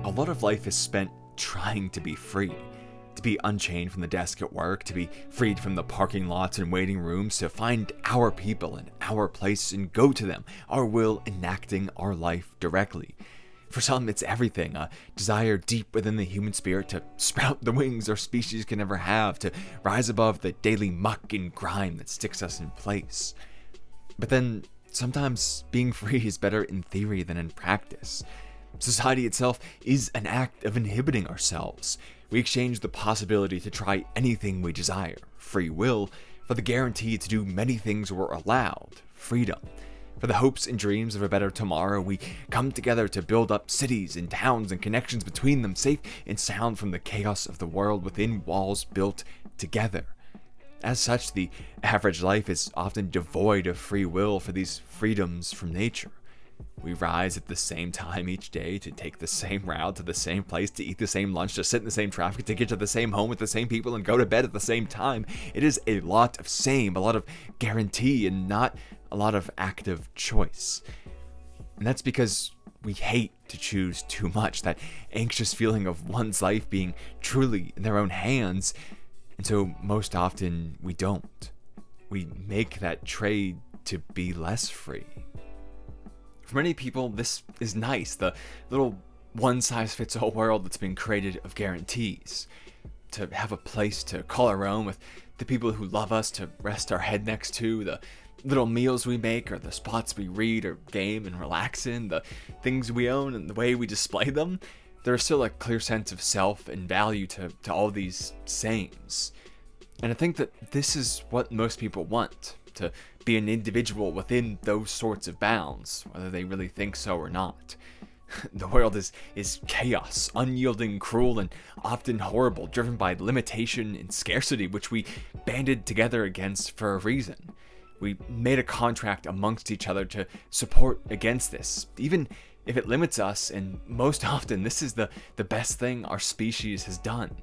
a lot of life is spent trying to be free. To be unchained from the desk at work, to be freed from the parking lots and waiting rooms, to find our people and our place and go to them, our will enacting our life directly. For some, it's everything, a desire deep within the human spirit to sprout the wings our species can never have, to rise above the daily muck and grime that sticks us in place. But then, sometimes being free is better in theory than in practice. Society itself is an act of inhibiting ourselves. We exchange the possibility to try anything we desire, free will, for the guarantee to do many things we're allowed, freedom. For the hopes and dreams of a better tomorrow, we come together to build up cities and towns and connections between them, safe and sound from the chaos of the world within walls built together. As such, the average life is often devoid of free will for these freedoms from nature. We rise at the same time each day, to take the same route to the same place, to eat the same lunch, to sit in the same traffic, to get to the same home with the same people, and go to bed at the same time. It is a lot of same, a lot of guarantee, and not a lot of active choice. And that's because we hate to choose too much, that anxious feeling of one's life being truly in their own hands, and so most often we don't. We make that trade to be less free. For many people, this is nice, the little one-size-fits-all world that's been created of guarantees. To have a place to call our own with the people who love us to rest our head next to, the little meals we make, or the spots we read or game and relax in, the things we own and the way we display them. There's still a clear sense of self and value to all these sames. And I think that this is what most people want, to be an individual within those sorts of bounds, whether they really think so or not. The world is chaos, unyielding, cruel, and often horrible, driven by limitation and scarcity, which we banded together against for a reason. We made a contract amongst each other to support against this, even if it limits us, and most often this is the best thing our species has done.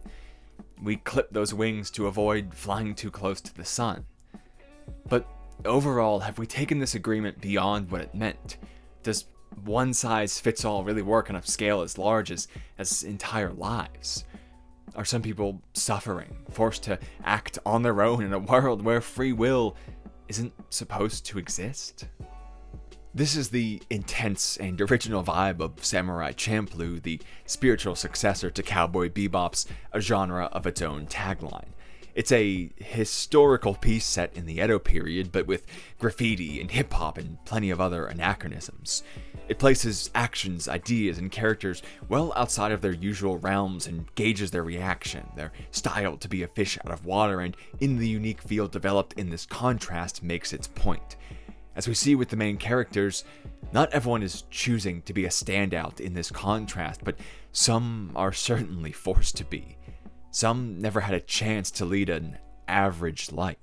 We clip those wings to avoid flying too close to the sun. But overall, have we taken this agreement beyond what it meant? Does one size fits all really work on a scale as large as entire lives? Are some people suffering, forced to act on their own in a world where free will isn't supposed to exist? This is the intense and original vibe of Samurai Champloo, the spiritual successor to Cowboy Bebop's A Genre of Its Own tagline. It's a historical piece set in the Edo period, but with graffiti and hip-hop and plenty of other anachronisms. It places actions, ideas, and characters well outside of their usual realms and gauges their reaction, their style to be a fish out of water, and in the unique field developed in this contrast makes its point. As we see with the main characters, not everyone is choosing to be a standout in this contrast, but some are certainly forced to be. Some never had a chance to lead an average life.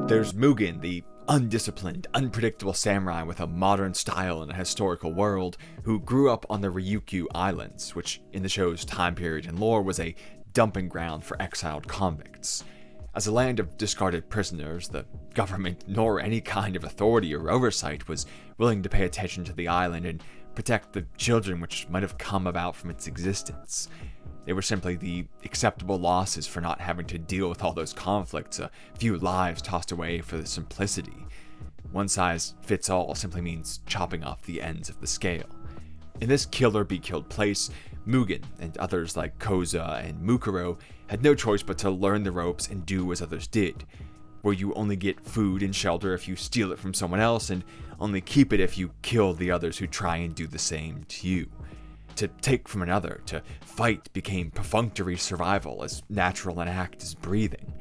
There's Mugen, the undisciplined, unpredictable samurai with a modern style in a historical world, who grew up on the Ryukyu Islands, which in the show's time period and lore was a dumping ground for exiled convicts. As a land of discarded prisoners, the government, nor any kind of authority or oversight, was willing to pay attention to the island and protect the children which might have come about from its existence. They were simply the acceptable losses for not having to deal with all those conflicts, a few lives tossed away for the simplicity. One size fits all simply means chopping off the ends of the scale. In this kill or be killed place, Mugen and others like Koza and Mukuro had no choice but to learn the ropes and do as others did, where you only get food and shelter if you steal it from someone else, and only keep it if you kill the others who try and do the same to you. To take from another, to fight, became perfunctory survival, as natural an act as breathing.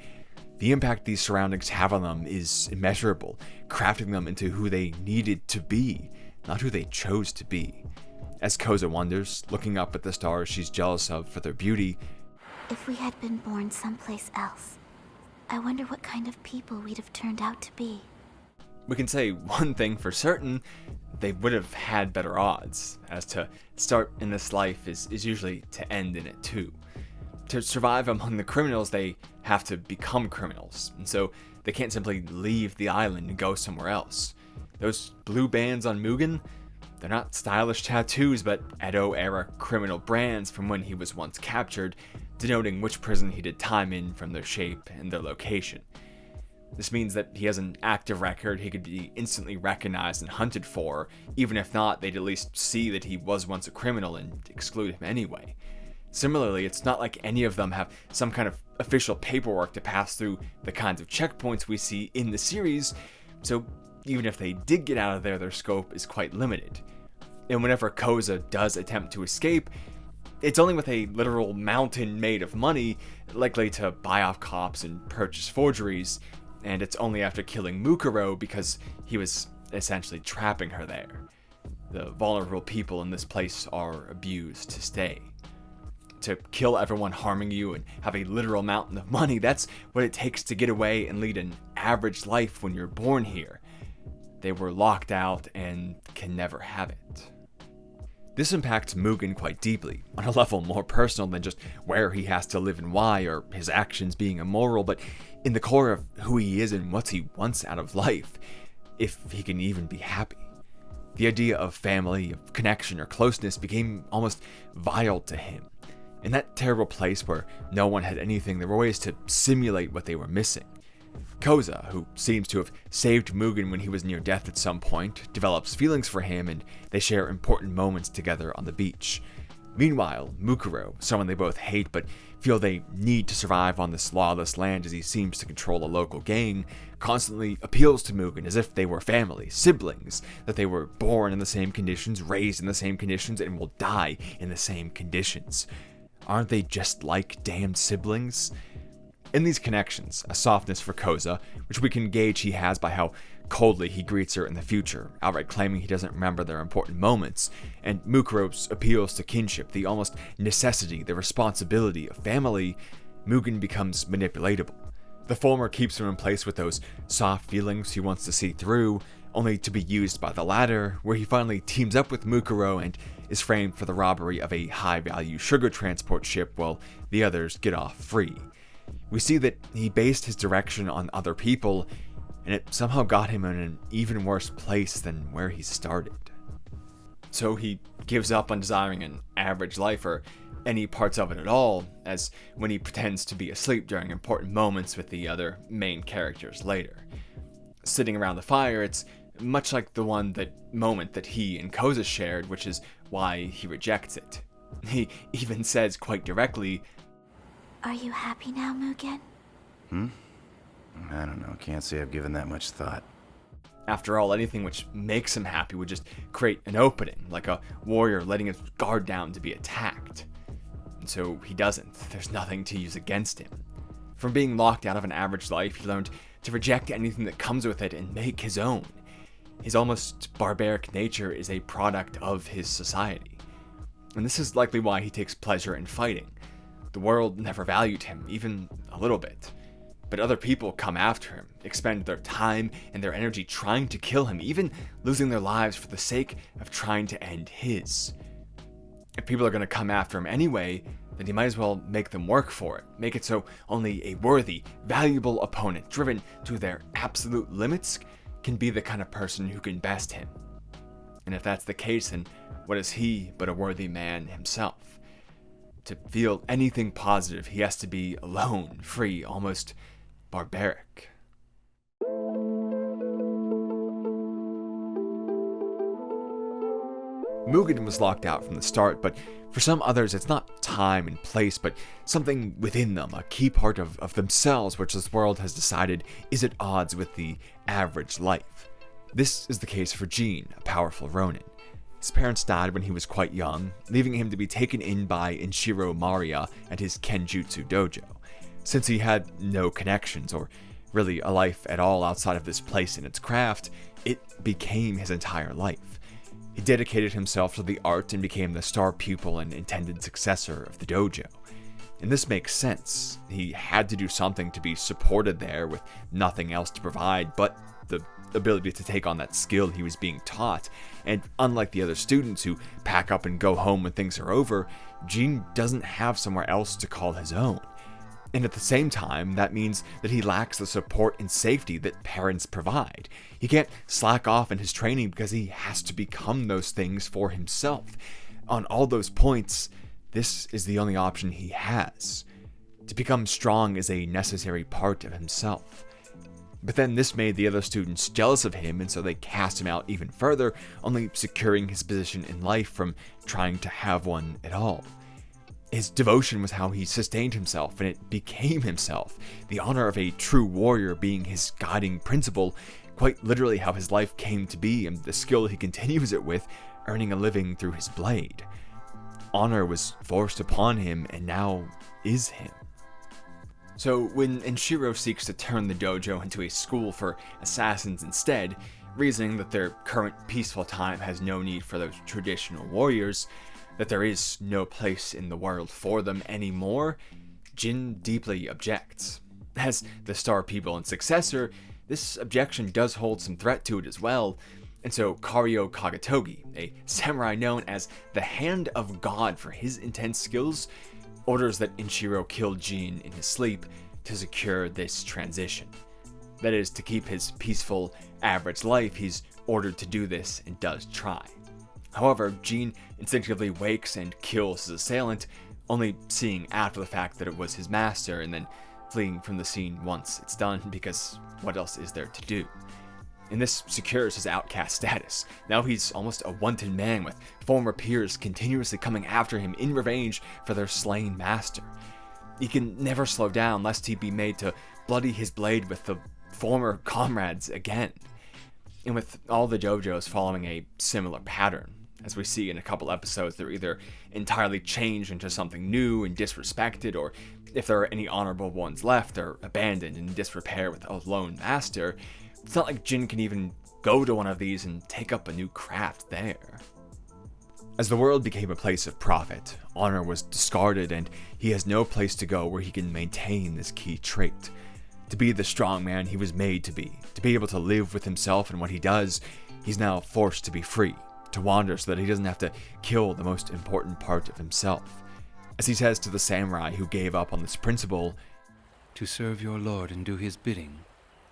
The impact these surroundings have on them is immeasurable, crafting them into who they needed to be, not who they chose to be. As Koza wonders, looking up at the stars she's jealous of for their beauty, if we had been born someplace else, I wonder what kind of people we'd have turned out to be. we can say one thing for certain: they would have had better odds, as to start in this life is usually to end in it too. To survive among the criminals, they have to become criminals, and so They can't simply leave the island and go somewhere else. Those blue bands on Mugen, they're not stylish tattoos, but Edo-era criminal brands from when he was once captured, denoting which prison he did time in from their shape and their location. This means that he has an active record he could be instantly recognized and hunted for. Even if not, they'd at least see that he was once a criminal and exclude him anyway. Similarly, it's not like any of them have some kind of official paperwork to pass through the kinds of checkpoints we see in the series, so even if they did get out of there, their scope is quite limited. And whenever Koza does attempt to escape, it's only with a literal mountain made of money, likely to buy off cops and purchase forgeries, and it's only after killing Mukuro because he was essentially trapping her there. The vulnerable people in this place are abused to stay. To kill everyone harming you and have a literal mountain of money, that's what it takes to get away and lead an average life when you're born here. They were locked out and can never have it. This impacts Mugen quite deeply, on a level more personal than just where he has to live and why, or his actions being immoral, but in the core of who he is and what he wants out of life, if he can even be happy. The idea of family, of connection or closeness became almost vile to him. In that terrible place where no one had anything, there were ways to simulate what they were missing. Koza, who seems to have saved Mugen when he was near death at some point, develops feelings for him and they share important moments together on the beach. Meanwhile, Mukuro, someone they both hate but feel they need to survive on this lawless land as he seems to control a local gang, constantly appeals to Mugen as if they were family, siblings, that they were born in the same conditions, raised in the same conditions, and will die in the same conditions. Aren't they just like damned siblings? In these connections, a softness for Koza, which we can gauge he has by how coldly he greets her in the future, outright claiming he doesn't remember their important moments, and Mukuro's appeals to kinship, the almost necessity, the responsibility of family, Mugen becomes manipulatable. The former keeps him in place with those soft feelings he wants to see through, only to be used by the latter, where he finally teams up with Mukuro and is framed for the robbery of a high-value sugar transport ship while the others get off free. We see that he based his direction on other people, and it somehow got him in an even worse place than where he started. So he gives up on desiring an average life or any parts of it at all, as when he pretends to be asleep during important moments with the other main characters later. Sitting around the fire, it's much like the moment that he and Koza shared, which is why he rejects it. He even says quite directly, "Are you happy now, Mugen?" I don't know, can't say I've given that much thought. After all, anything which makes him happy would just create an opening, like a warrior letting his guard down to be attacked. And so he doesn't. There's nothing to use against him. From being locked out of an average life, he learned to reject anything that comes with it and make his own. His almost barbaric nature is a product of his society. And this is likely why he takes pleasure in fighting. The world never valued him, even a little bit. But other people come after him, expend their time and their energy trying to kill him, even losing their lives for the sake of trying to end his. If people are going to come after him anyway, then he might as well make them work for it. Make it so only a worthy, valuable opponent, driven to their absolute limits, can be the kind of person who can best him. And if that's the case, then what is he but a worthy man himself? To feel anything positive, he has to be alone, free, almost barbaric. Mugen was locked out from the start, but for some others it's not time and place, but something within them, a key part of themselves which this world has decided is at odds with the average life. This is the case for Jin, a powerful ronin. His parents died when he was quite young, leaving him to be taken in by Inshiro Maria at his Kenjutsu dojo. Since he had no connections, or really a life at all outside of this place and its craft, it became his entire life. He dedicated himself to the art and became the star pupil and intended successor of the dojo. And this makes sense. He had to do something to be supported there with nothing else to provide but the ability to take on that skill he was being taught. And unlike the other students who pack up and go home when things are over, Jin doesn't have somewhere else to call his own. And at the same time, that means that he lacks the support and safety that parents provide. He can't slack off in his training because he has to become those things for himself. On all those points, this is the only option he has. To become strong is a necessary part of himself. But then this made the other students jealous of him, and so they cast him out even further, only securing his position in life from trying to have one at all. His devotion was how he sustained himself, and it became himself, the honor of a true warrior being his guiding principle, quite literally how his life came to be, and the skill he continues it with, earning a living through his blade. Honor was forced upon him, and now is him. So when Enshiro seeks to turn the dojo into a school for assassins instead, reasoning that their current peaceful time has no need for those traditional warriors, that there is no place in the world for them anymore, Jin deeply objects. As the star pupil and successor, this objection does hold some threat to it as well, and so Kario Kagetogi, a samurai known as the Hand of God for his intense skills, orders that Enshiro kill Jin in his sleep to secure this transition. That is, to keep his peaceful, average life, he's ordered to do this and does try. However, Jin instinctively wakes and kills his assailant, only seeing after the fact that it was his master and then fleeing from the scene once it's done, because what else is there to do? And this secures his outcast status. Now he's almost a wanted man, with former peers continuously coming after him in revenge for their slain master. He can never slow down lest he be made to bloody his blade with the former comrades again. And with all the dojos following a similar pattern, as we see in a couple episodes, they're either entirely changed into something new and disrespected, or if there are any honorable ones left, they're abandoned in disrepair with a lone master. It's not like Jin can even go to one of these and take up a new craft there. As the world became a place of profit, honor was discarded, and he has no place to go where he can maintain this key trait. To be the strong man he was made to be able to live with himself and what he does, he's now forced to be free, to wander so that he doesn't have to kill the most important part of himself. As he says to the samurai who gave up on this principle, "To serve your lord and do his bidding,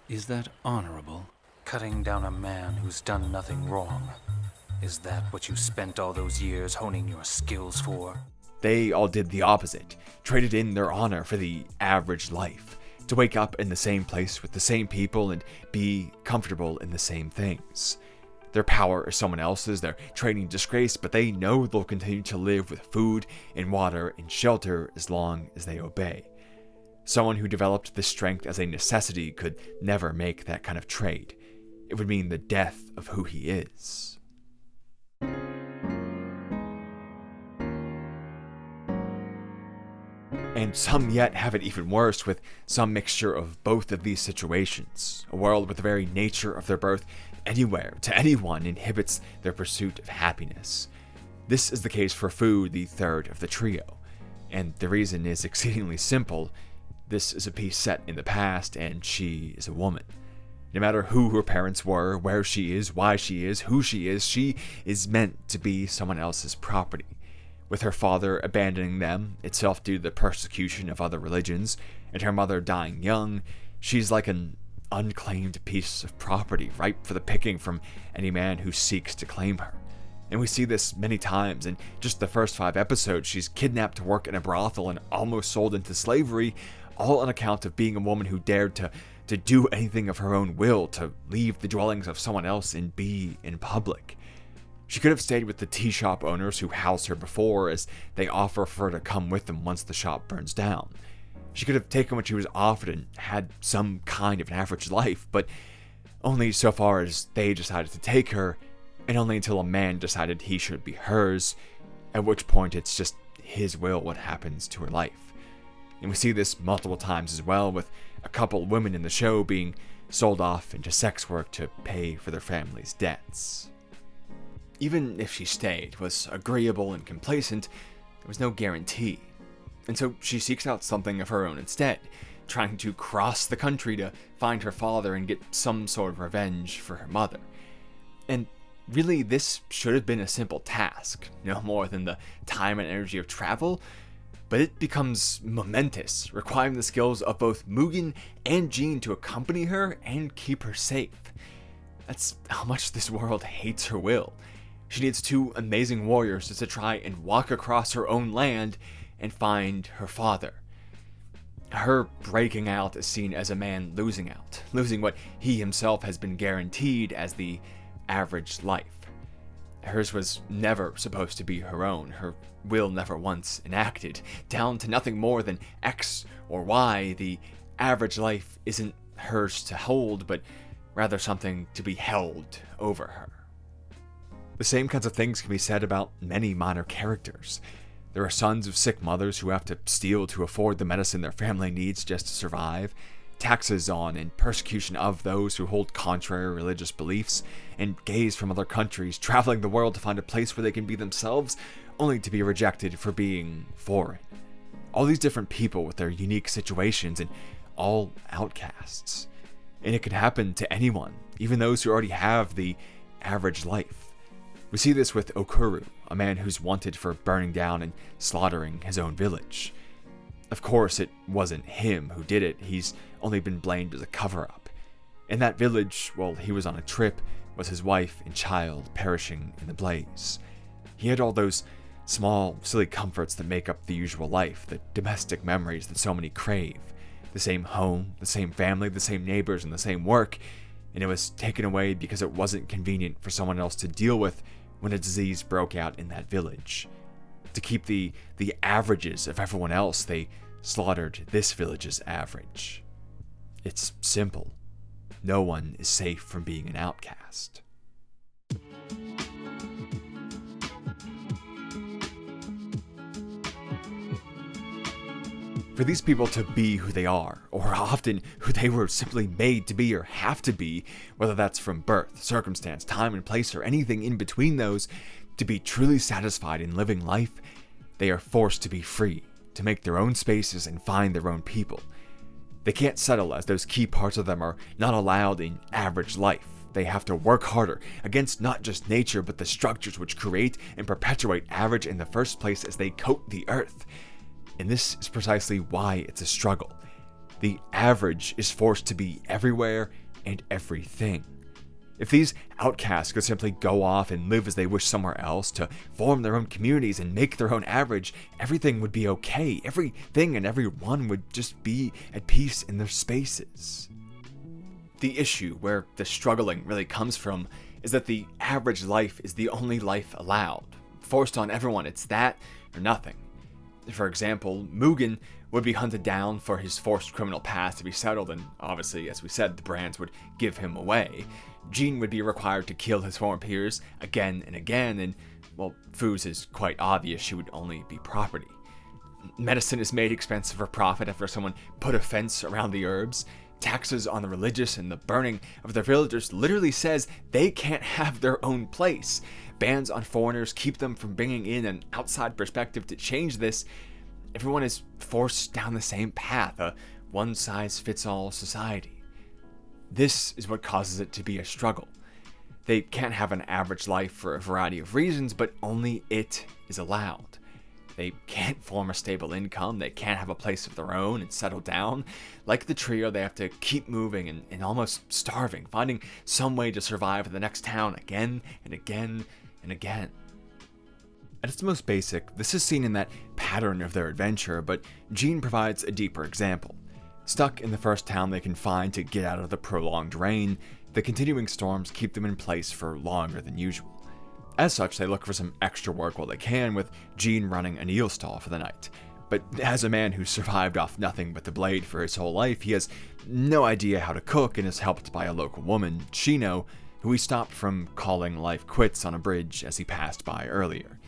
is that honorable? Cutting down a man who's done nothing wrong, is that what you spent all those years honing your skills for?" They all did the opposite, traded in their honor for the average life, to wake up in the same place with the same people and be comfortable in the same things. Their power is someone else's, their training disgrace, but they know they'll continue to live with food and water and shelter as long as they obey. Someone who developed this strength as a necessity could never make that kind of trade. It would mean the death of who he is. And some yet have it even worse, with some mixture of both of these situations. A world where the very nature of their birth anywhere to anyone inhibits their pursuit of happiness. This is the case for Fu, the third of the trio. And the reason is exceedingly simple. This is a piece set in the past, and she is a woman. No matter who her parents were, where she is, why she is, who she is meant to be someone else's property. With her father abandoning them, itself due to the persecution of other religions, and her mother dying young, she's like an unclaimed piece of property, ripe for the picking from any man who seeks to claim her. And we see this many times. In just the first 5 episodes, she's kidnapped to work in a brothel and almost sold into slavery, all on account of being a woman who dared to do anything of her own will, to leave the dwellings of someone else and be in public. She could have stayed with the tea shop owners who housed her before, as they offer for her to come with them once the shop burns down. She could have taken what she was offered and had some kind of an average life, but only so far as they decided to take her, and only until a man decided he should be hers, at which point it's just his will what happens to her life. And we see this multiple times as well, with a couple women in the show being sold off into sex work to pay for their family's debts. Even if she stayed, was agreeable and complacent, there was no guarantee. And so she seeks out something of her own instead, trying to cross the country to find her father and get some sort of revenge for her mother. And really, this should have been a simple task, no more than the time and energy of travel, but it becomes momentous, requiring the skills of both Mugen and Jean to accompany her and keep her safe. That's how much this world hates her will. She needs two amazing warriors just to try and walk across her own land and find her father. Her breaking out is seen as a man losing out, losing what he himself has been guaranteed as the average life. Hers was never supposed to be her own, her will never once enacted, down to nothing more than X or Y. The average life isn't hers to hold, but rather something to be held over her. The same kinds of things can be said about many minor characters. There are sons of sick mothers who have to steal to afford the medicine their family needs just to survive, taxes on and persecution of those who hold contrary religious beliefs, and gays from other countries traveling the world to find a place where they can be themselves, only to be rejected for being foreign. All these different people with their unique situations, and all outcasts. And it can happen to anyone, even those who already have the average life. We see this with Okuru, a man who's wanted for burning down and slaughtering his own village. Of course, it wasn't him who did it. He's only been blamed as a cover-up. In that village, while he was on a trip, was his wife and child perishing in the blaze. He had all those small, silly comforts that make up the usual life, the domestic memories that so many crave. The same home, the same family, the same neighbors, and the same work, and it was taken away because it wasn't convenient for someone else to deal with when a disease broke out in that village. To keep the averages of everyone else, they slaughtered this village's average. It's simple. No one is safe from being an outcast. For these people to be who they are, or often who they were simply made to be or have to be, whether that's from birth, circumstance, time and place, or anything in between those, to be truly satisfied in living life, they are forced to be free, to make their own spaces and find their own people. They can't settle as those key parts of them are not allowed in average life. They have to work harder against not just nature, but the structures which create and perpetuate average in the first place as they coat the earth. And this is precisely why it's a struggle. The average is forced to be everywhere and everything. If these outcasts could simply go off and live as they wish somewhere else, to form their own communities and make their own average, everything would be okay. Everything and everyone would just be at peace in their spaces. The issue, where the struggling really comes from, is that the average life is the only life allowed. Forced on everyone, it's that or nothing. For example, Mugen would be hunted down for his forced criminal past to be settled, and obviously, as we said, the brands would give him away. Jean would be required to kill his former peers again and again, and, well, Fu's is quite obvious she would only be property. Medicine is made expensive for profit after someone put a fence around the herbs. Taxes on the religious and the burning of their villagers literally says they can't have their own place. Bans on foreigners keep them from bringing in an outside perspective to change this. Everyone is forced down the same path, a one-size-fits-all society. This is what causes it to be a struggle. They can't have an average life for a variety of reasons, but only it is allowed. They can't form a stable income, they can't have a place of their own and settle down. Like the trio, they have to keep moving and almost starving, finding some way to survive in the next town again and again and again. At its most basic, this is seen in that pattern of their adventure, but Jean provides a deeper example. Stuck in the first town they can find to get out of the prolonged rain, the continuing storms keep them in place for longer than usual. As such, they look for some extra work while they can, with Jean running an eel stall for the night. But as a man who survived off nothing but the blade for his whole life, he has no idea how to cook and is helped by a local woman, Shino, who he stopped from calling life quits on a bridge as he passed by earlier.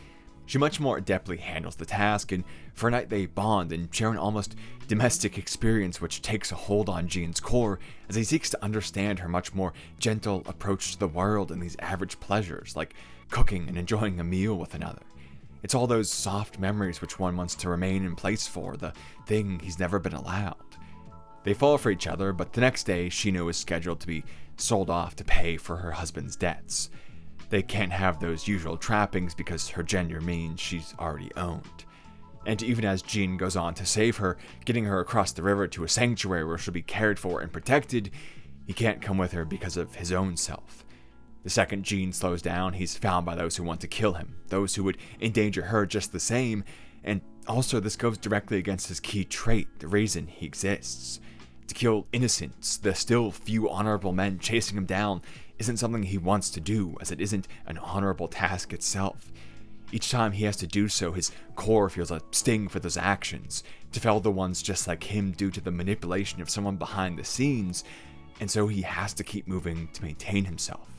She much more adeptly handles the task, and for a night they bond and share an almost domestic experience which takes a hold on Jean's core as he seeks to understand her much more gentle approach to the world and these average pleasures, like cooking and enjoying a meal with another. It's all those soft memories which one wants to remain in place for, the thing he's never been allowed. They fall for each other, but the next day Shino is scheduled to be sold off to pay for her husband's debts. They can't have those usual trappings because her gender means she's already owned. And even as Jean goes on to save her, getting her across the river to a sanctuary where she'll be cared for and protected, he can't come with her because of his own self. The second Jean slows down, he's found by those who want to kill him, those who would endanger her just the same, and also this goes directly against his key trait, the reason he exists. To kill innocents, the still few honorable men chasing him down, isn't something he wants to do, as it isn't an honorable task itself. Each time he has to do so, his core feels a sting for those actions, to fell the ones just like him due to the manipulation of someone behind the scenes, and so he has to keep moving to maintain himself.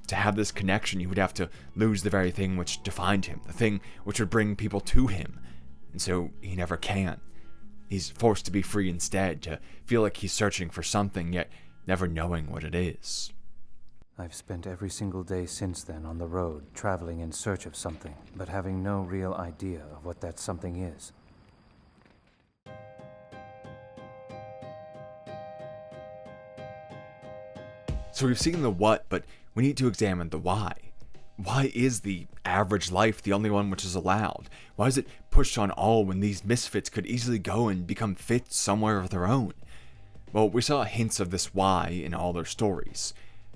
To have this connection, he would have to lose the very thing which defined him, the thing which would bring people to him, and so he never can. He's forced to be free instead, to feel like he's searching for something, yet never knowing what it is. I've spent every single day since then on the road, traveling in search of something, but having no real idea of what that something is. So we've seen the what, but we need to examine the why. Why is the average life the only one which is allowed? Why is it pushed on all when these misfits could easily go and become fits somewhere of their own? Well, we saw hints of this why in all their stories.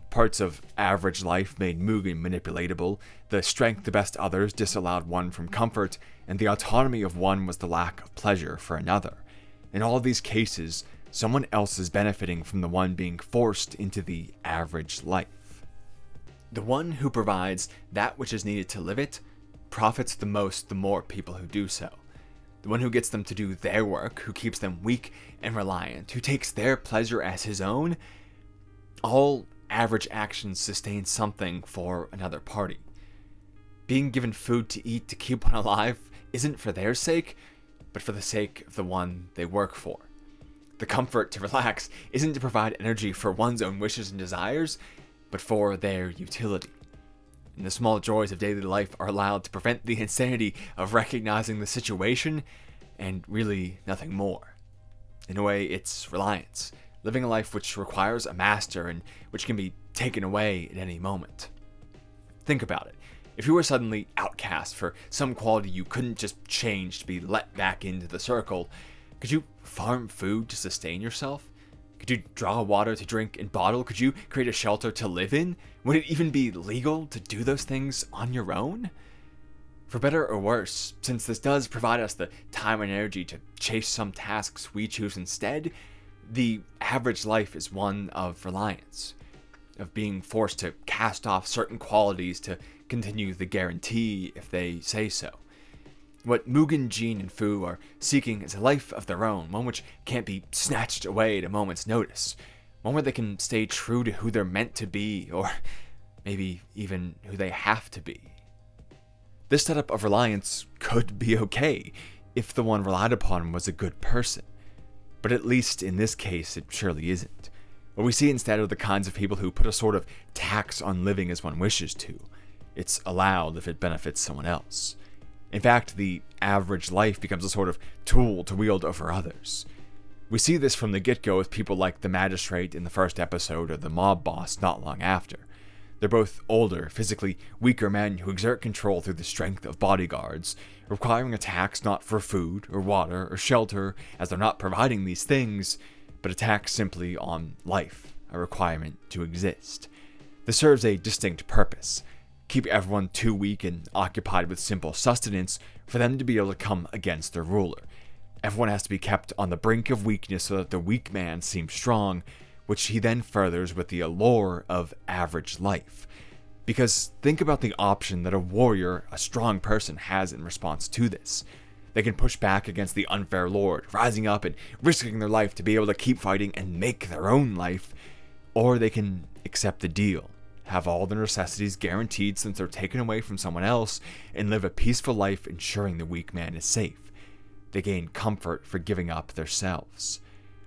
Parts of average life made Mugen manipulatable, the strength to best others disallowed one from comfort, and the autonomy of one was the lack of pleasure for another. In all these cases, someone else is benefiting from the one being forced into the average life. The one who provides that which is needed to live it profits the most the more people who do so. The one who gets them to do their work, who keeps them weak and reliant, who takes their pleasure as his own, all average actions sustain something for another party. Being given food to eat to keep one alive isn't for their sake, but for the sake of the one they work for. The comfort to relax isn't to provide energy for one's own wishes and desires, but for their utility. And the small joys of daily life are allowed to prevent the insanity of recognizing the situation, and really nothing more. In a way, it's reliance, living a life which requires a master and which can be taken away at any moment. Think about it. If you were suddenly outcast for some quality you couldn't just change to be let back into the circle, could you farm food to sustain yourself? Could you draw water to drink and bottle? Could you create a shelter to live in? Would it even be legal to do those things on your own? For better or worse, since this does provide us the time and energy to chase some tasks we choose instead, the average life is one of reliance, of being forced to cast off certain qualities to continue the guarantee if they say so. What Mugen, Jean, and Fu are seeking is a life of their own, one which can't be snatched away at a moment's notice, one where they can stay true to who they're meant to be, or maybe even who they have to be. This setup of reliance could be okay if the one relied upon was a good person, but at least in this case it surely isn't. What we see instead are the kinds of people who put a sort of tax on living as one wishes to. It's allowed if it benefits someone else. In fact, the average life becomes a sort of tool to wield over others. We see this from the get-go with people like the magistrate in the first episode or the mob boss not long after. They're both older, physically weaker men who exert control through the strength of bodyguards, requiring a tax not for food or water or shelter, as they're not providing these things, but a tax simply on life, a requirement to exist. This serves a distinct purpose. Keep everyone too weak and occupied with simple sustenance for them to be able to come against their ruler. Everyone has to be kept on the brink of weakness so that the weak man seems strong, which he then furthers with the allure of average life. Because think about the option that a warrior, a strong person, has in response to this. They can push back against the unfair lord, rising up and risking their life to be able to keep fighting and make their own life, or they can accept the deal, have all their necessities guaranteed since they're taken away from someone else, and live a peaceful life ensuring the weak man is safe. They gain comfort for giving up themselves.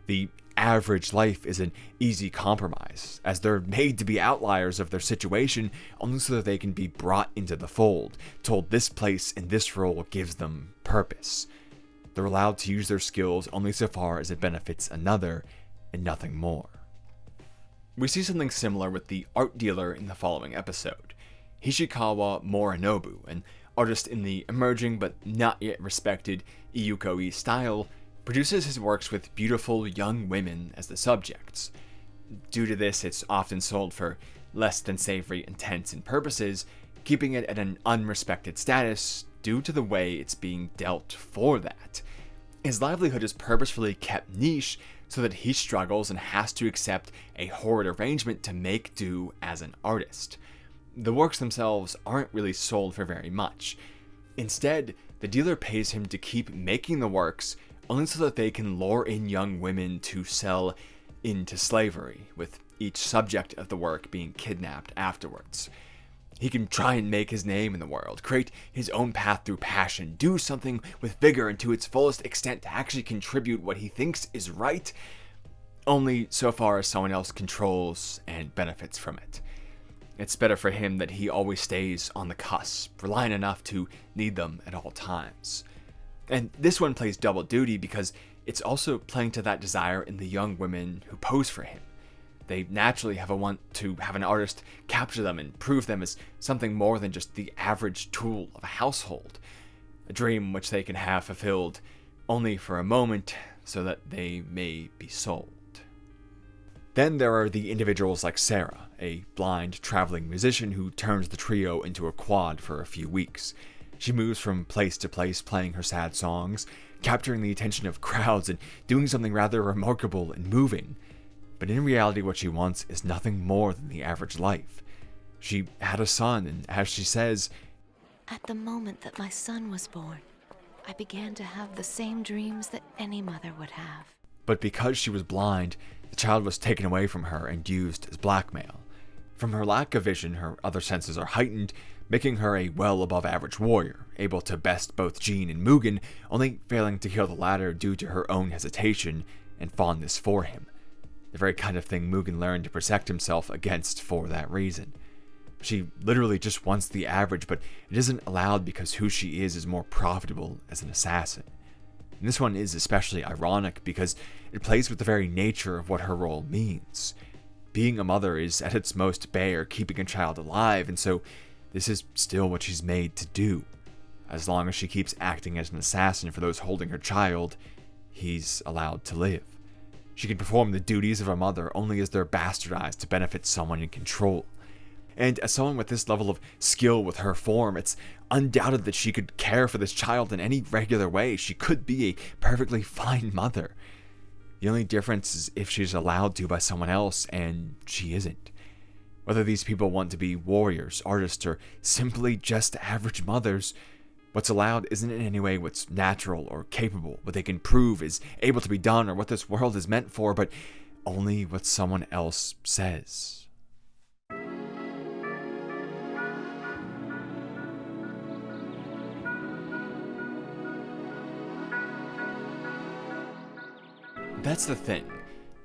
The average life is an easy compromise, as they're made to be outliers of their situation only so that they can be brought into the fold, told this place and this role gives them purpose. They're allowed to use their skills only so far as it benefits another, and nothing more. We see something similar with the art dealer in the following episode. Hishikawa Morinobu, an artist in the emerging but not yet respected Iyuko-e style, produces his works with beautiful young women as the subjects. Due to this, it's often sold for less than savory intents and purposes, keeping it at an unrespected status due to the way it's being dealt for that. His livelihood is purposefully kept niche so that he struggles and has to accept a horrid arrangement to make do as an artist. The works themselves aren't really sold for very much. Instead, the dealer pays him to keep making the works only so that they can lure in young women to sell into slavery, with each subject of the work being kidnapped afterwards. He can try and make his name in the world, create his own path through passion, do something with vigor and to its fullest extent to actually contribute what he thinks is right, only so far as someone else controls and benefits from it. It's better for him that he always stays on the cusp, reliant enough to need them at all times. And this one plays double duty because it's also playing to that desire in the young women who pose for him. They naturally have a want to have an artist capture them and prove them as something more than just the average tool of a household, a dream which they can have fulfilled only for a moment so that they may be sold. Then there are the individuals like Sarah, a blind traveling musician who turns the trio into a quad for a few weeks. She moves from place to place playing her sad songs, capturing the attention of crowds and doing something rather remarkable and moving. But in reality, what she wants is nothing more than the average life. She had a son, and as she says, "At the moment that my son was born, I began to have the same dreams that any mother would have." But because she was blind, the child was taken away from her and used as blackmail. From her lack of vision, her other senses are heightened, making her a well above average warrior, able to best both Jean and Mugen, only failing to kill the latter due to her own hesitation and fondness for him. The very kind of thing Mugen learned to protect himself against for that reason. She literally just wants the average, but it isn't allowed because who she is more profitable as an assassin. And this one is especially ironic because it plays with the very nature of what her role means. Being a mother is at its most bare keeping a child alive, and so this is still what she's made to do. As long as she keeps acting as an assassin for those holding her child, he's allowed to live. She can perform the duties of a mother only as they're bastardized to benefit someone in control. And as someone with this level of skill with her form, it's undoubted that she could care for this child in any regular way. She could be a perfectly fine mother. The only difference is if she's allowed to by someone else, and she isn't. Whether these people want to be warriors, artists, or simply just average mothers, what's allowed isn't in any way what's natural or capable, what they can prove is able to be done or what this world is meant for, but only what someone else says. That's the thing.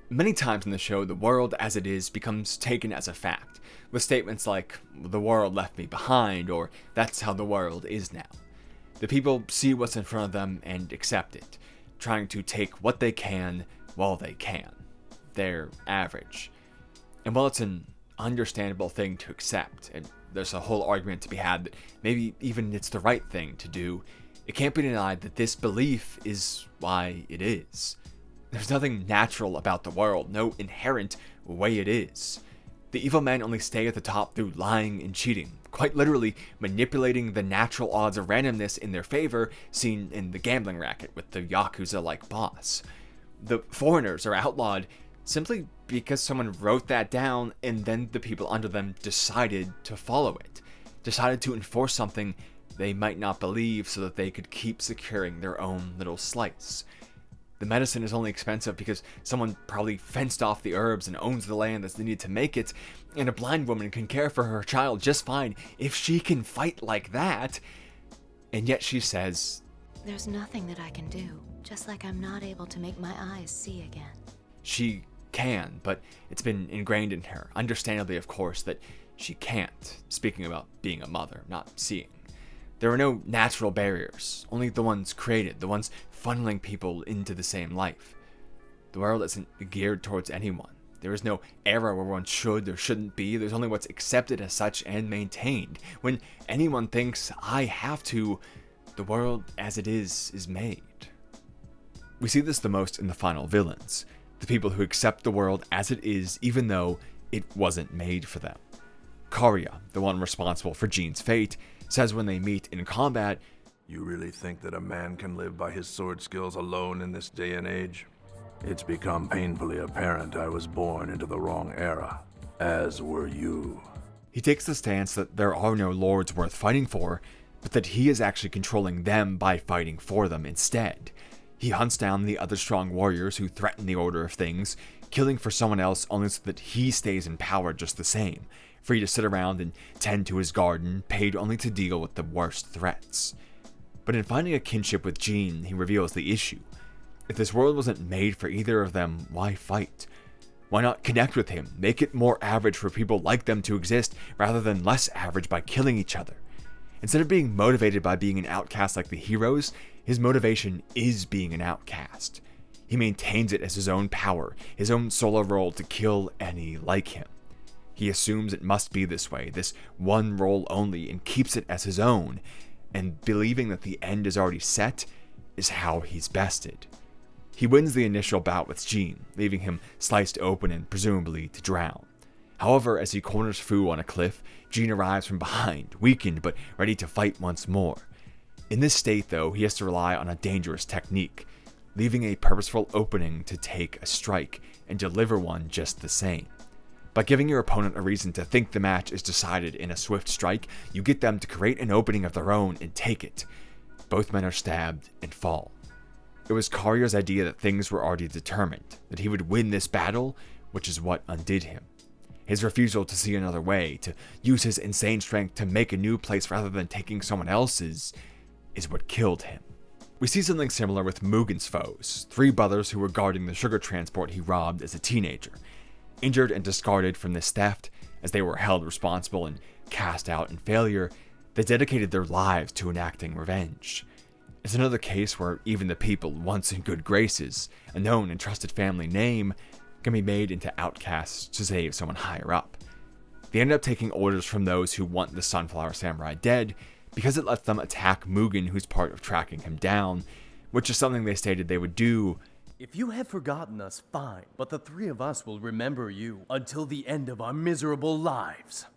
Many times in the show, the world as it is becomes taken as a fact, with statements like, "The world left me behind," or "That's how the world is now." The people see what's in front of them and accept it, trying to take what they can while they can. They're average. And while it's an understandable thing to accept, and there's a whole argument to be had that maybe even it's the right thing to do, it can't be denied that this belief is why it is. There's nothing natural about the world, no inherent way it is. The evil men only stay at the top through lying and cheating, quite literally manipulating the natural odds of randomness in their favor, seen in the gambling racket with the Yakuza-like boss. The foreigners are outlawed simply because someone wrote that down and then the people under them decided to follow it, decided to enforce something they might not believe so that they could keep securing their own little slice. The medicine is only expensive because someone probably fenced off the herbs and owns the land that's needed to make it, and a blind woman can care for her child just fine if she can fight like that. And yet she says, "There's nothing that I can do, just like I'm not able to make my eyes see again." She can, but it's been ingrained in her, understandably of course, that she can't, speaking about being a mother, not seeing. There are no natural barriers, only the ones created, the ones funneling people into the same life. The world isn't geared towards anyone. There is no era where one should or shouldn't be. There's only what's accepted as such and maintained. When anyone thinks, I have to, the world as it is made. We see this the most in the final villains, the people who accept the world as it is even though it wasn't made for them. Karya, the one responsible for Jean's fate, says when they meet in combat, "You really think that a man can live by his sword skills alone in this day and age? It's become painfully apparent I was born into the wrong era, as were you." He takes the stance that there are no lords worth fighting for, but that he is actually controlling them by fighting for them instead. He hunts down the other strong warriors who threaten the order of things, killing for someone else only so that he stays in power just the same, free to sit around and tend to his garden, paid only to deal with the worst threats. But in finding a kinship with Jean, he reveals the issue. If this world wasn't made for either of them, why fight? Why not connect with him, make it more average for people like them to exist, rather than less average by killing each other? Instead of being motivated by being an outcast like the heroes, his motivation is being an outcast. He maintains it as his own power, his own solo role to kill any like him. He assumes it must be this way, this one role only, and keeps it as his own, and believing that the end is already set is how he's bested. He wins the initial bout with Jean, leaving him sliced open and presumably to drown. However, as he corners Fu on a cliff, Jean arrives from behind, weakened but ready to fight once more. In this state, though, he has to rely on a dangerous technique, leaving a purposeful opening to take a strike and deliver one just the same. By giving your opponent a reason to think the match is decided in a swift strike, you get them to create an opening of their own and take it. Both men are stabbed and fall. It was Karya's idea that things were already determined, that he would win this battle, which is what undid him. His refusal to see another way, to use his insane strength to make a new place rather than taking someone else's, is what killed him. We see something similar with Mugen's foes, 3 brothers who were guarding the sugar transport he robbed as a teenager. Injured and discarded from this theft, as they were held responsible and cast out in failure, they dedicated their lives to enacting revenge. It's another case where even the people once in good graces, a known and trusted family name, can be made into outcasts to save someone higher up. They end up taking orders from those who want the Sunflower Samurai dead, because it lets them attack Mugen, who's part of tracking him down, which is something they stated they would do. "If you have forgotten us, fine, but the 3 of us will remember you until the end of our miserable lives."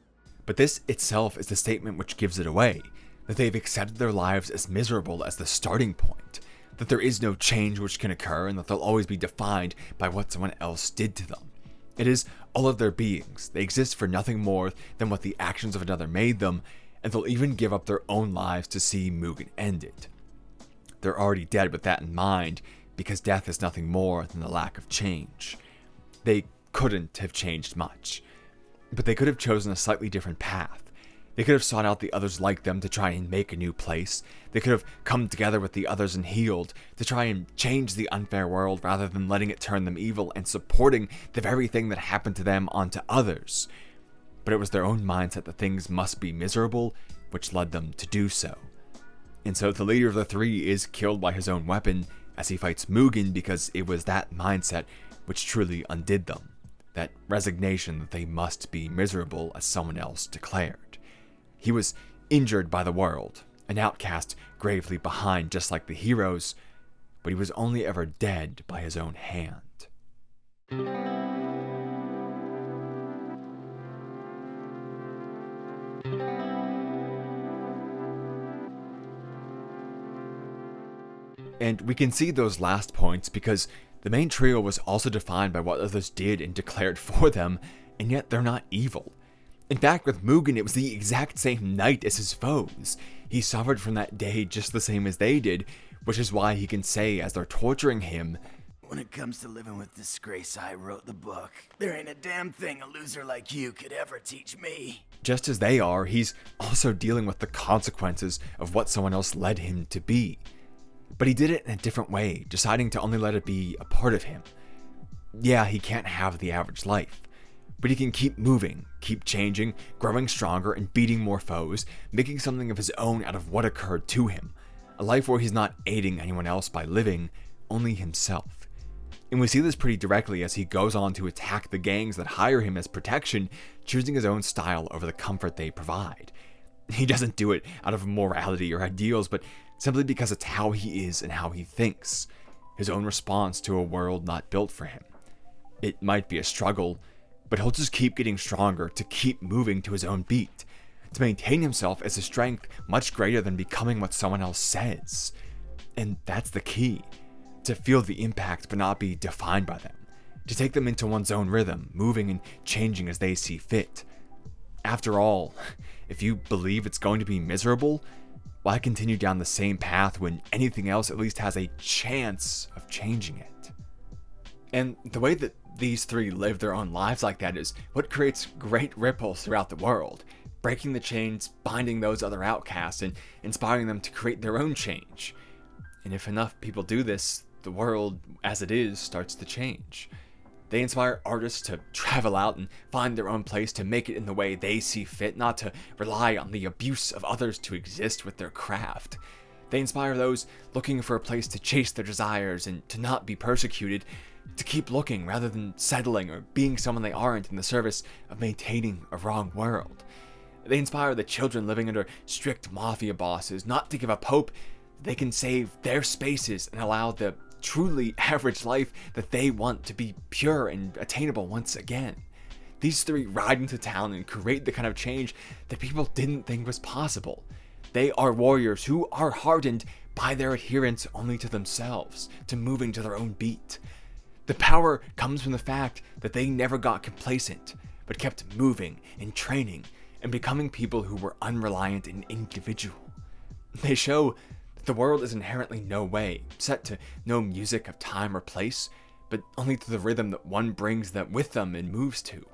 But this itself is the statement which gives it away, that they've accepted their lives as miserable as the starting point, that there is no change which can occur, and that they'll always be defined by what someone else did to them. It is all of their beings. They exist for nothing more than what the actions of another made them, and they'll even give up their own lives to see Mugen ended. They're already dead with that in mind, because death is nothing more than the lack of change. They couldn't have changed much, but they could have chosen a slightly different path. They could have sought out the others like them to try and make a new place. They could have come together with the others and healed, to try and change the unfair world rather than letting it turn them evil and supporting the very thing that happened to them onto others. But it was their own mindset that things must be miserable, which led them to do so. And so the leader of the 3 is killed by his own weapon as he fights Mugen, because it was that mindset which truly undid them. That resignation that they must be miserable as someone else declared. He was injured by the world, an outcast gravely behind just like the heroes, but he was only ever dead by his own hand. And we can see those last points because the main trio was also defined by what others did and declared for them, and yet they're not evil. In fact, with Mugen, it was the exact same night as his foes. He suffered from that day just the same as they did, which is why he can say as they're torturing him, "When it comes to living with disgrace, I wrote the book. There ain't a damn thing a loser like you could ever teach me." Just as they are, he's also dealing with the consequences of what someone else led him to be. But he did it in a different way, deciding to only let it be a part of him. Yeah, he can't have the average life, but he can keep moving, keep changing, growing stronger and beating more foes, making something of his own out of what occurred to him. A life where he's not aiding anyone else by living, only himself. And we see this pretty directly as he goes on to attack the gangs that hire him as protection, choosing his own style over the comfort they provide. He doesn't do it out of morality or ideals, but simply because it's how he is and how he thinks, his own response to a world not built for him. It might be a struggle, but he'll just keep getting stronger to keep moving to his own beat, to maintain himself as a strength much greater than becoming what someone else says. And that's the key, to feel the impact but not be defined by them, to take them into one's own rhythm, moving and changing as they see fit. After all, if you believe it's going to be miserable, why continue down the same path when anything else at least has a chance of changing it? And the way that these three live their own lives like that is what creates great ripples throughout the world, breaking the chains, binding those other outcasts, and inspiring them to create their own change. And if enough people do this, the world, as it is, starts to change. They inspire artists to travel out and find their own place, to make it in the way they see fit, not to rely on the abuse of others to exist with their craft. They inspire those looking for a place to chase their desires and to not be persecuted, to keep looking rather than settling or being someone they aren't in the service of maintaining a wrong world. They inspire the children living under strict mafia bosses not to give up hope that they can save their spaces and allow the truly average life that they want to be pure and attainable once again. These three ride into town and create the kind of change that people didn't think was possible. They are warriors who are hardened by their adherence only to themselves, to moving to their own beat. The power comes from the fact that they never got complacent, but kept moving and training and becoming people who were unreliant and individual. They show that the world is inherently no way, set to no music of time or place, but only to the rhythm that one brings them with them and moves to.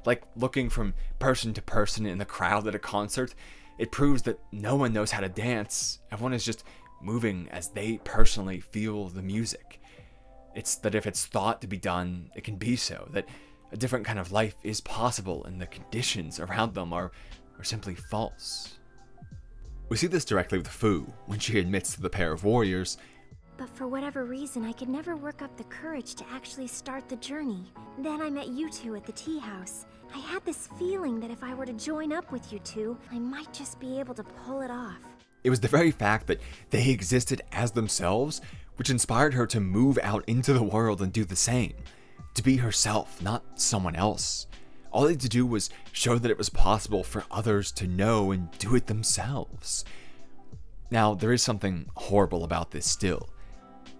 Like looking from person to person in the crowd at a concert, it proves that no one knows how to dance. Everyone is just moving as they personally feel the music. It's that if it's thought to be done, it can be so, that a different kind of life is possible and the conditions around them are simply false. We see this directly with Fu, when she admits to the pair of warriors, "But for whatever reason, I could never work up the courage to actually start the journey. Then I met you two at the tea house. I had this feeling that if I were to join up with you two, I might just be able to pull it off." It was the very fact that they existed as themselves which inspired her to move out into the world and do the same. To be herself, not someone else. All they had to do was show that it was possible for others to know and do it themselves. Now, there is something horrible about this still.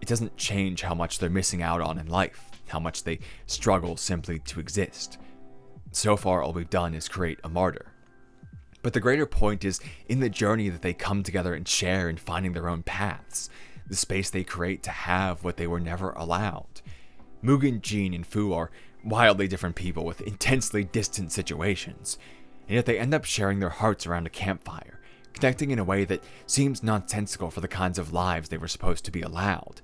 It doesn't change how much they're missing out on in life, how much they struggle simply to exist. So far, all we've done is create a martyr. But the greater point is in the journey that they come together and share in finding their own paths, the space they create to have what they were never allowed. Mugen, Jin, and Fu are wildly different people with intensely distant situations, and yet they end up sharing their hearts around a campfire, connecting in a way that seems nonsensical for the kinds of lives they were supposed to be allowed.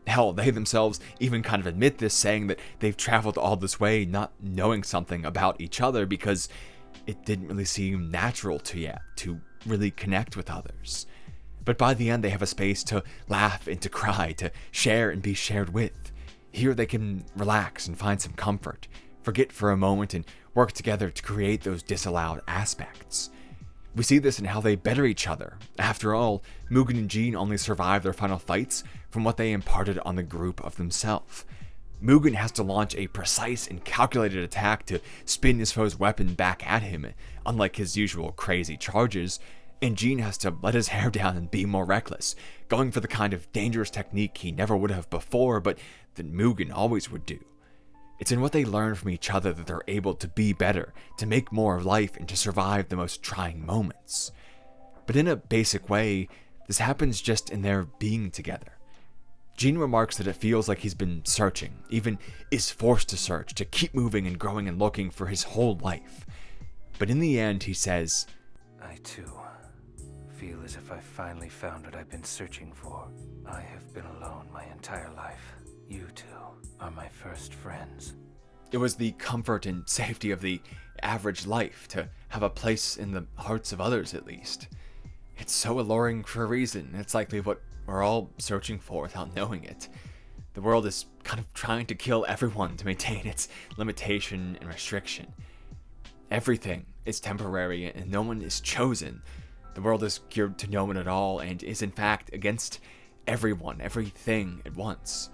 Hell, they themselves even kind of admit this, saying that they've traveled all this way not knowing something about each other because it didn't really seem natural to yet to really connect with others. But by the end, they have a space to laugh and to cry, to share and be shared with. Here they can relax and find some comfort, forget for a moment, and work together to create those disallowed aspects. We see this in how they better each other. After all, Mugen and Jin only survive their final fights from what they imparted on the group of themselves. Mugen has to launch a precise and calculated attack to spin his foe's weapon back at him, unlike his usual crazy charges, and Jin has to let his hair down and be more reckless, going for the kind of dangerous technique he never would have before, but that Mugen always would do. It's in what they learn from each other that they're able to be better, to make more of life, and to survive the most trying moments. But in a basic way, this happens just in their being together. Jin remarks that it feels like he's been searching, even is forced to search, to keep moving and growing and looking for his whole life. But in the end, he says, I too feel as if I finally found what I've been searching for. I have been alone my entire life. You two are my first friends. It was the comfort and safety of the average life, to have a place in the hearts of others at least. It's so alluring for a reason. It's likely what we're all searching for without knowing it. The world is kind of trying to kill everyone to maintain its limitation and restriction. Everything is temporary and no one is chosen. The world is geared to no one at all and is in fact against everyone, everything at once.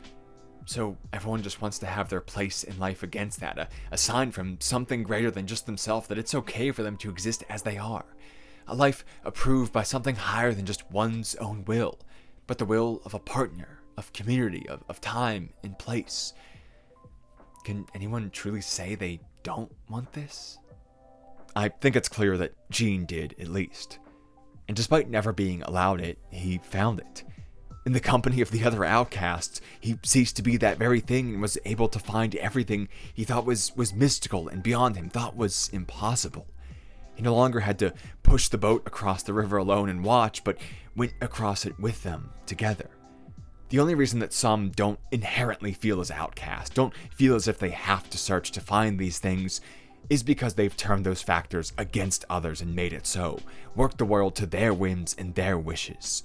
So everyone just wants to have their place in life against that, a sign from something greater than just themselves that it's okay for them to exist as they are. A life approved by something higher than just one's own will, but the will of a partner, of community, of time and place. Can anyone truly say they don't want this? I think it's clear that Gene did, at least. And despite never being allowed it, he found it. In the company of the other outcasts, he ceased to be that very thing and was able to find everything he thought was mystical and beyond him, thought was impossible. He no longer had to push the boat across the river alone and watch, but went across it with them, together. The only reason that some don't inherently feel as outcasts, don't feel as if they have to search to find these things, is because they've turned those factors against others and made it so, worked the world to their whims and their wishes.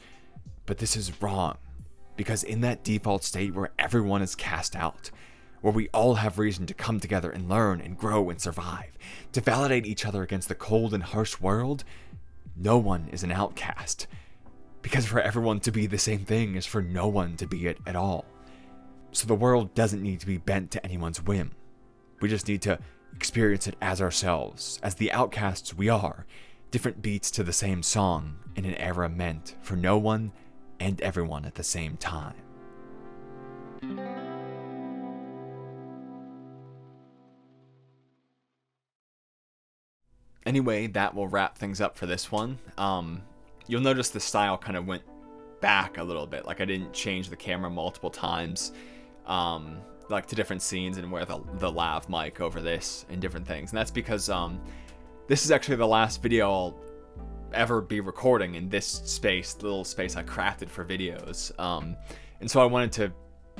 But this is wrong, because in that default state where everyone is cast out, where we all have reason to come together and learn and grow and survive, to validate each other against the cold and harsh world, no one is an outcast. Because for everyone to be the same thing is for no one to be it at all. So the world doesn't need to be bent to anyone's whim. We just need to experience it as ourselves, as the outcasts we are, different beats to the same song in an era meant for no one and everyone at the same time. Anyway, that will wrap things up for this one. You'll notice the style kind of went back a little bit. Like I didn't change the camera multiple times, like to different scenes and wear the lav mic over this and different things. And that's because this is actually the last video I'll ever be recording in this space, the little space I crafted for videos. And so I wanted to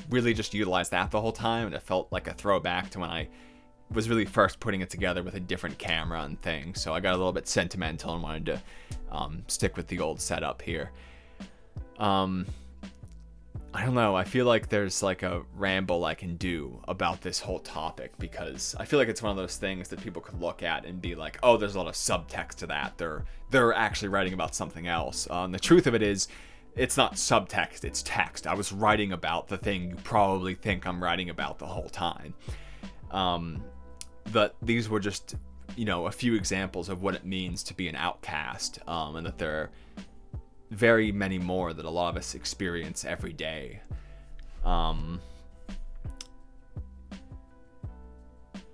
really just utilize that the whole time, and it felt like a throwback to when I was really first putting it together with a different camera and things. So I got a little bit sentimental and wanted to stick with the old setup here. I don't know, I feel like there's like a ramble I can do about this whole topic, because I feel like it's one of those things that people could look at and be like, oh, there's a lot of subtext to that. They're actually writing about something else. The truth of it is, it's not subtext, it's text. I was writing about the thing you probably think I'm writing about the whole time. But these were just, a few examples of what it means to be an outcast, and that there are very many more that a lot of us experience every day.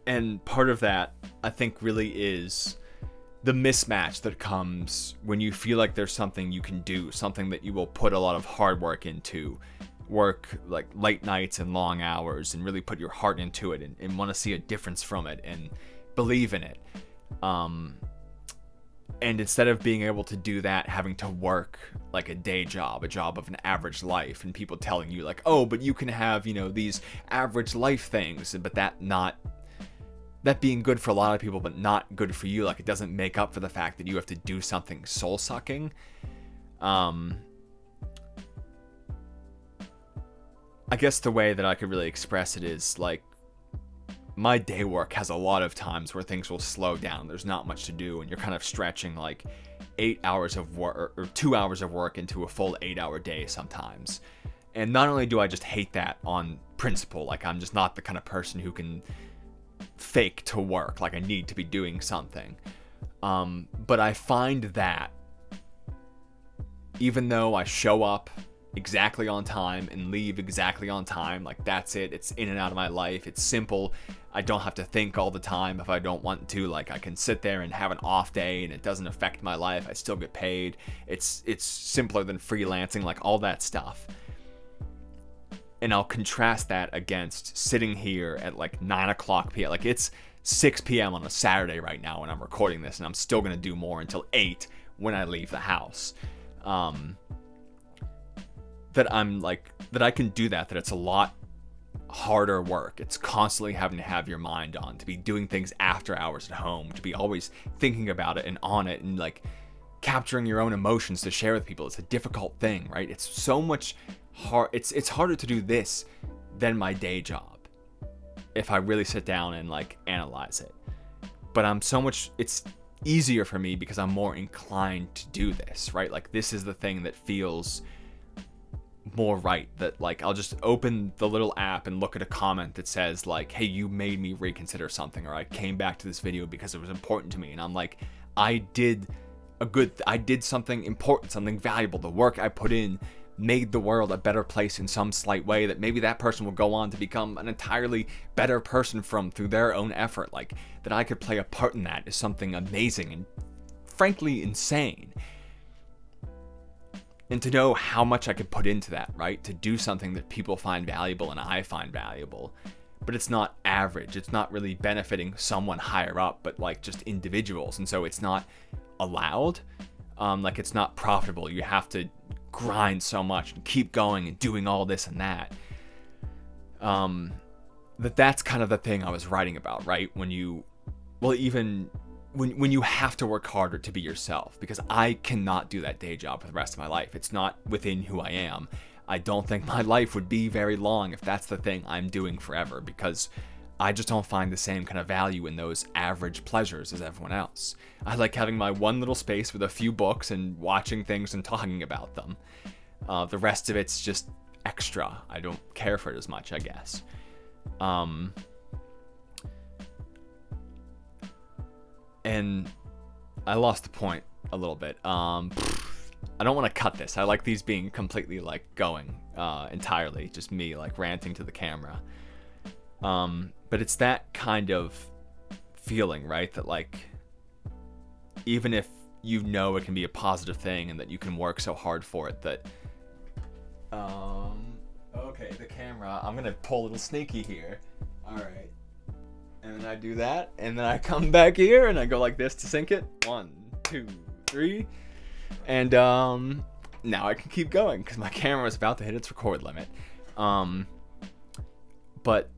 And part of that, I think, really is the mismatch that comes when you feel like there's something you can do, something that you will put a lot of hard work into, work like late nights and long hours and really put your heart into it and want to see a difference from it and believe in it. And instead of being able to do that, having to work like a day job, a job of an average life, and people telling you like, oh, but you can have, these average life things, but that being good for a lot of people, but not good for you. Like, it doesn't make up for the fact that you have to do something soul sucking. I guess the way that I could really express it is like, my day work has a lot of times where things will slow down. There's not much to do, and you're kind of stretching like 8 hours of work or 2 hours of work into a full 8-hour day sometimes. And not only do I just hate that on principle, like I'm just not the kind of person who can fake to work, like I need to be doing something. But I find that even though I show up exactly on time and leave exactly on time, like that's it, it's in and out of my life, it's simple, I don't have to think all the time if I don't want to, like I can sit there and have an off day and it doesn't affect my life, I still get paid, it's simpler than freelancing, like all that stuff. And I'll contrast that against sitting here at like 9 o'clock p.m. Like it's 6 p.m. on a Saturday right now when I'm recording this, and I'm still gonna do more until 8 when I leave the house. That I can do that it's a lot harder work. It's constantly having to have your mind on, to be doing things after hours at home, to be always thinking about it and on it, and like capturing your own emotions to share with people. It's a difficult thing, right? It's so much hard. It's harder to do this than my day job if I really sit down and like analyze it. But it's easier for me because I'm more inclined to do this, right? Like, this is the thing that feels more right, that like I'll just open the little app and look at a comment that says like, hey, you made me reconsider something, or I came back to this video because it was important to me, and I'm like, I did something important, something valuable. The work I put in made the world a better place in some slight way that maybe that person will go on to become an entirely better person from through their own effort. Like, that I could play a part in that is something amazing and frankly insane. And to know how much I could put into that, right? To do something that people find valuable and I find valuable. But it's not average. It's not really benefiting someone higher up, but like just individuals. And so it's not allowed. Like, it's not profitable. You have to grind so much and keep going and doing all this and that. That's kind of the thing I was writing about, right? When you have to work harder to be yourself, because I cannot do that day job for the rest of my life. It's not within who I am. I don't think my life would be very long if that's the thing I'm doing forever, because I just don't find the same kind of value in those average pleasures as everyone else. I like having my one little space with a few books and watching things and talking about them. The rest of it's just extra. I don't care for it as much, I guess. And I lost the point a little bit. I don't want to cut this. I like these being completely like going entirely, just me like ranting to the camera. But it's that kind of feeling, right? That like, even if you know it can be a positive thing and that you can work so hard for it, that okay, the camera, I'm gonna pull a little sneaky here. All right. And then I do that, and then I come back here, and I go like this to sync it. 1, 2, 3. And now I can keep going, because my camera is about to hit its record limit. But,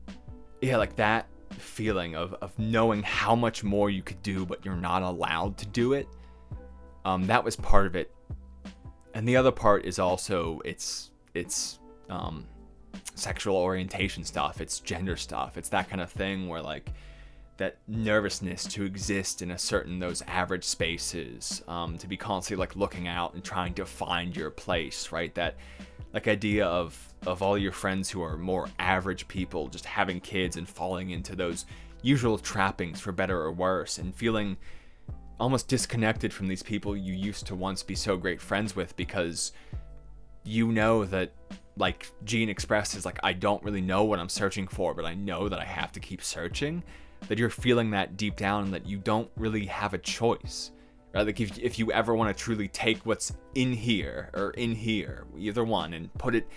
yeah, like that feeling of knowing how much more you could do, but you're not allowed to do it. That was part of it. And the other part is also, it's sexual orientation stuff, it's gender stuff, it's that kind of thing where like that nervousness to exist in those average spaces, to be constantly like looking out and trying to find your place, right? That like idea of all your friends who are more average people just having kids and falling into those usual trappings for better or worse, and feeling almost disconnected from these people you used to once be so great friends with, because you know that, like Gene expressed, is like, I don't really know what I'm searching for, but I know that I have to keep searching. That you're feeling that deep down, and that you don't really have a choice, right? Like if you ever want to truly take what's in here or in here, either one, and put it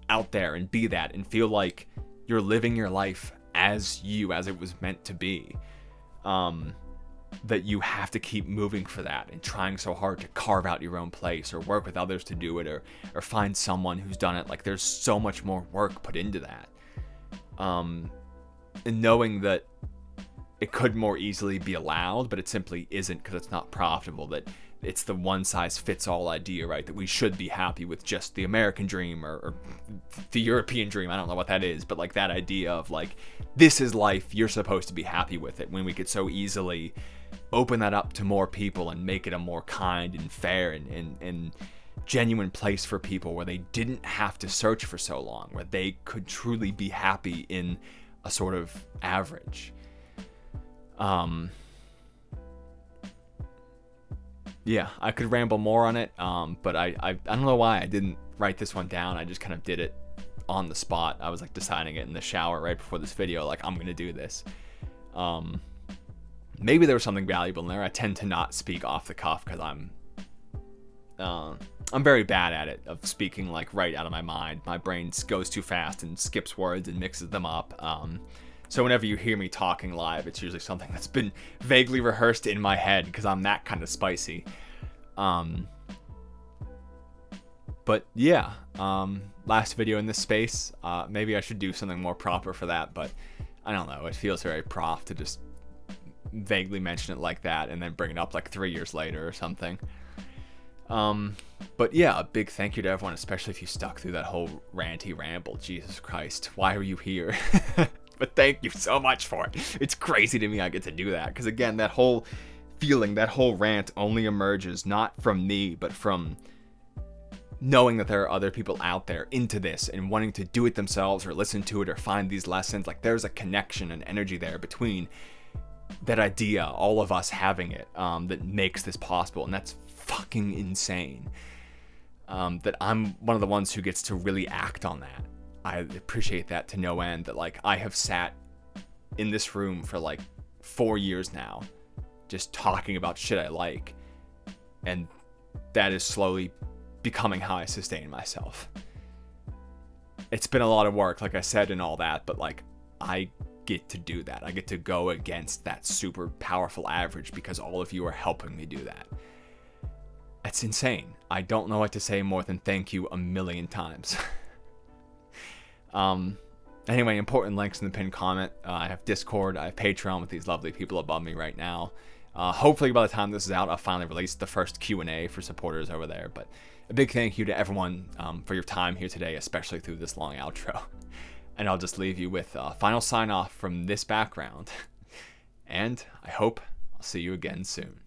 out there and be that and feel like you're living your life as it was meant to be, that you have to keep moving for that and trying so hard to carve out your own place or work with others to do it, or find someone who's done it. Like, there's so much more work put into that. And knowing that it could more easily be allowed, but it simply isn't, because it's not profitable. That it's the one-size-fits-all idea, right? That we should be happy with just the American dream or the European dream. I don't know what that is, but like that idea of like, this is life, you're supposed to be happy with it, when we could so easily open that up to more people and make it a more kind and fair and genuine place for people, where they didn't have to search for so long, where they could truly be happy in a sort of average. Yeah, I could ramble more on it, but I don't know why I didn't write this one down. I just kind of did it on the spot. I was like deciding it in the shower right before this video, like, I'm gonna do this. Maybe there was something valuable in there. I tend to not speak off the cuff because I'm very bad at it, of speaking like right out of my mind. My brain goes too fast and skips words and mixes them up. So whenever you hear me talking live, it's usually something that's been vaguely rehearsed in my head, because I'm that kind of spicy. But yeah, last video in this space. Maybe I should do something more proper for that, but I don't know. It feels very prof to just vaguely mention it like that and then bring it up like 3 years later or something. But yeah, a big thank you to everyone, especially if you stuck through that whole ranty ramble. Jesus Christ, why are you here? But thank you so much for it. It's crazy to me I get to do that, because again, that whole feeling, that whole rant only emerges not from me, but from knowing that there are other people out there into this and wanting to do it themselves or listen to it or find these lessons. Like, there's a connection and energy there between that idea, all of us having it, that makes this possible. And that's fucking insane. That I'm one of the ones who gets to really act on that. I appreciate that to no end, that like I have sat in this room for like 4 years now, just talking about shit I like. And that is slowly becoming how I sustain myself. It's been a lot of work, like I said, and all that, but like I get to do that. I get to go against that super powerful average because all of you are helping me do that. It's insane. I don't know what to say more than thank you a million times. Anyway, important links in the pinned comment. I have Discord, I have Patreon with these lovely people above me right now. Hopefully by the time this is out, I'll finally release the first Q&A for supporters over there. But a big thank you to everyone for your time here today, especially through this long outro. And I'll just leave you with a final sign off from this background. And I hope I'll see you again soon.